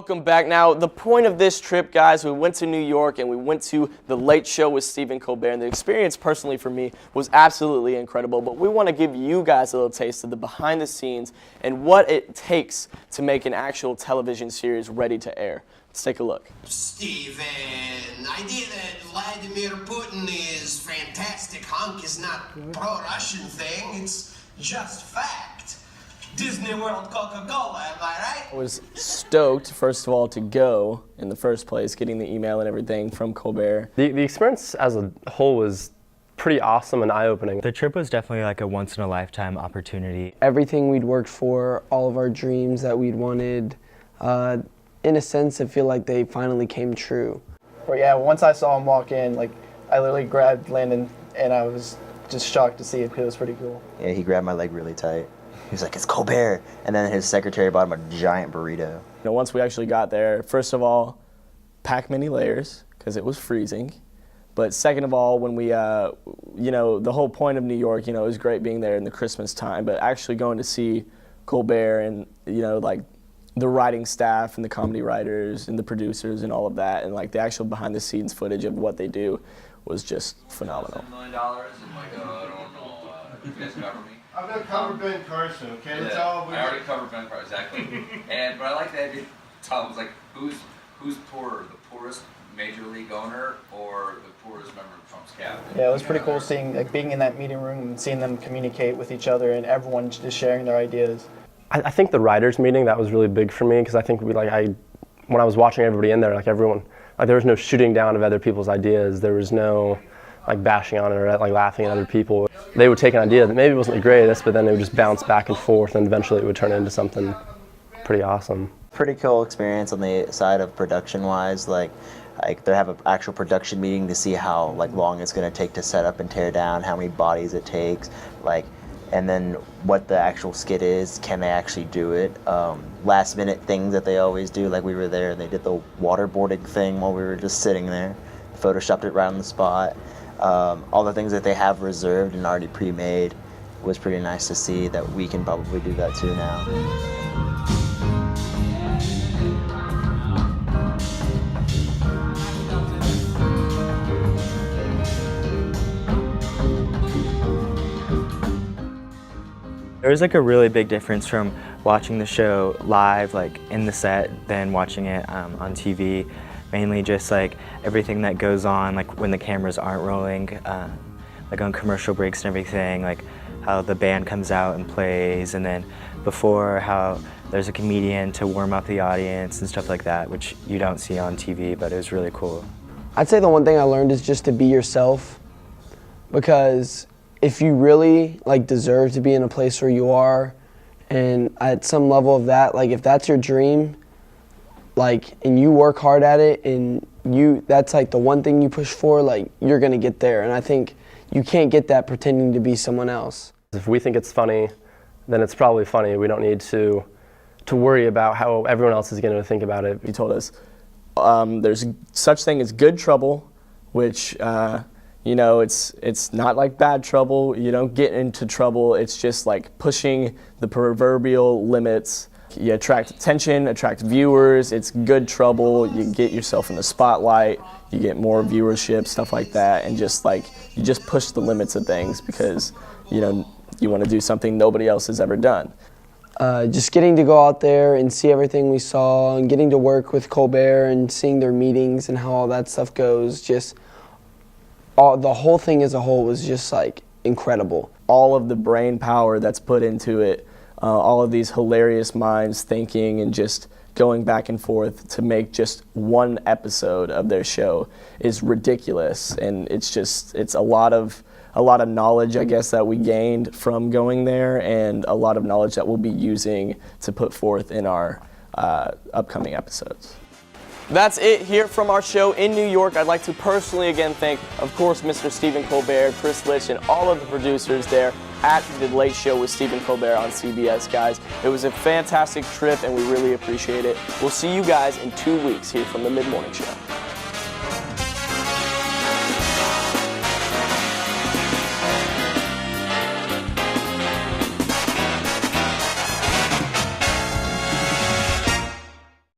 Welcome back. Now, the point of this trip, guys, we went to New York and we went to the Late Show with Stephen Colbert, and the experience personally for me was absolutely incredible, but we want to give you guys a little taste of the behind the scenes and what it takes to make an actual television series ready to air. Let's take a look. Stephen, idea that Vladimir Putin is fantastic hunk is not pro-Russian thing, it's just fact. Disney World Coca-Cola, am I right? I was stoked, first of all, to go in the first place, getting the email and everything from Colbert. The experience as a whole was pretty awesome and eye-opening. The trip was definitely like a once-in-a-lifetime opportunity. Everything we'd worked for, all of our dreams that we'd wanted, in a sense, I feel like they finally came true. But yeah, once I saw him walk in, like, I literally grabbed Landon and I was just shocked to see it because it was pretty cool. Yeah, he grabbed my leg really tight. He was like, "It's Colbert," and then his secretary bought him a giant burrito. You know, once we actually got there, first of all, pack many layers because it was freezing. But second of all, when we, you know, the whole point of New York, you know, it was great being there in the Christmas time, but actually going to see Colbert and, you know, like the writing staff and the comedy writers and the producers and all of that, and like the actual behind the scenes footage of what they do was just phenomenal. $7 million, and like, I don't know, you guys cover me? I'm gonna cover Ben Carson, okay? That's Yeah, all. I already covered Ben Carson, exactly. But I like the idea. Tom was like, who's poorer, the poorest major league owner or the poorest member of Trump's cabinet? Yeah, it was pretty cool seeing, like, being in that meeting room and seeing them communicate with each other and everyone just sharing their ideas. I think the writers' meeting, that was really big for me because I think when I was watching everybody in there, like everyone, like there was no shooting down of other people's ideas. There was no like bashing on it or like laughing at other people. They would take an idea that maybe wasn't the greatest, but then it would just bounce back and forth, and eventually it would turn into something pretty awesome. Pretty cool experience on the side of production-wise. Like they have an actual production meeting to see how long it's going to take to set up and tear down, how many bodies it takes, and then what the actual skit is. Can they actually do it? Last-minute things that they always do. Like we were there and they did the waterboarding thing while we were just sitting there, photoshopped it right on the spot. All the things that they have reserved and already pre-made was pretty nice to see that we can probably do that too now. There was like a really big difference from watching the show live, like in the set, than watching it on TV. Mainly just like everything that goes on, like when the cameras aren't rolling, like on commercial breaks and everything, like how the band comes out and plays, and then before how there's a comedian to warm up the audience and stuff like that, which you don't see on TV, but it was really cool. I'd say the one thing I learned is just to be yourself, because if you really deserve to be in a place where you are, and at some level of that, if that's your dream, and you work hard at it, and that's the one thing you push for, you're gonna get there. And I think you can't get that pretending to be someone else. If we think it's funny, then it's probably funny. We don't need to worry about how everyone else is gonna think about it. He told us there's such thing as good trouble, which you know, it's not like bad trouble. You don't get into trouble. It's just like pushing the proverbial limits. You attract attention, attract viewers. It's good trouble. You get yourself in the spotlight. You get more viewership, stuff like that, and just you just push the limits of things because you want to do something nobody else has ever done. Just getting to go out there and see everything we saw, and getting to work with Colbert and seeing their meetings and how all that stuff goes, the whole thing as a whole was just incredible. All of the brain power that's put into it, all of these hilarious minds thinking and just going back and forth to make just one episode of their show is ridiculous. And it's a lot of knowledge, I guess, that we gained from going there, and a lot of knowledge that we'll be using to put forth in our upcoming episodes. That's it here from our show in New York. I'd like to personally again thank, of course, Mr. Stephen Colbert, Chris Litch, and all of the producers there at The Late Show with Stephen Colbert on CBS, guys. It was a fantastic trip, and we really appreciate it. We'll see you guys in 2 weeks here from the Mid-Morning Show.